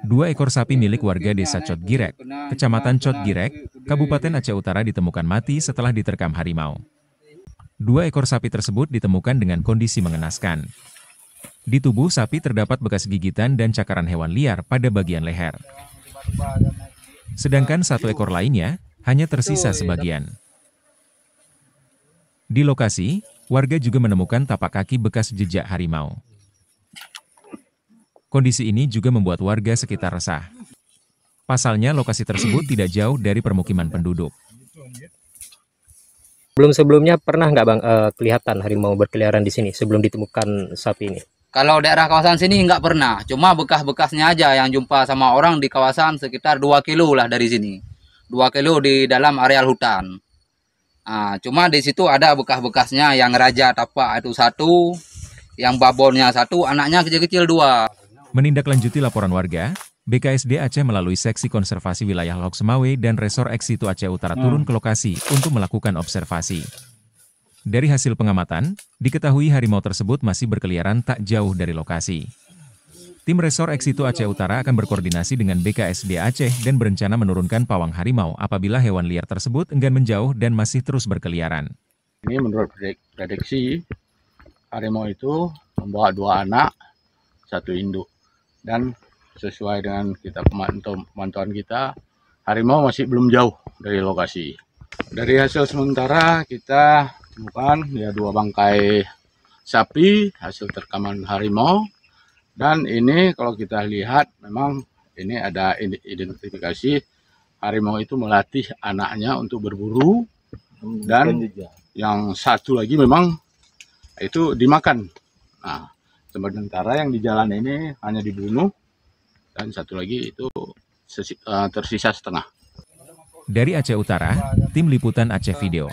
Dua ekor sapi milik warga desa Cotgirek, Kecamatan Cotgirek, Kabupaten Aceh Utara ditemukan mati setelah diterkam harimau. Dua ekor sapi tersebut ditemukan dengan kondisi mengenaskan. Di tubuh sapi terdapat bekas gigitan dan cakaran hewan liar pada bagian leher. Sedangkan satu ekor lainnya hanya tersisa sebagian. Di lokasi, warga juga menemukan tapak kaki bekas jejak harimau. Kondisi ini juga membuat warga sekitar resah. Pasalnya lokasi tersebut tidak jauh dari permukiman penduduk. Sebelum-sebelumnya pernah nggak Bang kelihatan harimau berkeliaran di sini sebelum ditemukan sapi ini? Kalau daerah kawasan sini nggak pernah, cuma bekas-bekasnya aja yang jumpa sama orang di kawasan sekitar 2 kilo lah dari sini. 2 kilo di dalam areal hutan. Nah, cuma di situ ada bekas-bekasnya yang raja tapak itu satu, yang babonnya satu, anaknya kecil-kecil 2. Menindaklanjuti laporan warga, BKSD Aceh melalui Seksi Konservasi Wilayah Lok Semawe dan Resor Eksitu Aceh Utara turun ke lokasi untuk melakukan observasi. Dari hasil pengamatan, diketahui harimau tersebut masih berkeliaran tak jauh dari lokasi. Tim Resor Eksitu Aceh Utara akan berkoordinasi dengan BKSD Aceh dan berencana menurunkan pawang harimau apabila hewan liar tersebut enggan menjauh dan masih terus berkeliaran. Ini menurut prediksi, harimau itu membawa 2 anak, 1 induk. Dan sesuai dengan pemantauan kita, harimau masih belum jauh dari lokasi. Dari hasil sementara kita temukan ya 2 bangkai sapi hasil terkaman harimau. Dan ini kalau kita lihat memang ini ada identifikasi harimau itu melatih anaknya untuk berburu. Dan yang satu lagi memang itu dimakan. Nah, sementara yang di jalan ini hanya dibunuh dan satu lagi itu tersisa setengah. Dari Aceh Utara, Tim Liputan Aceh Video.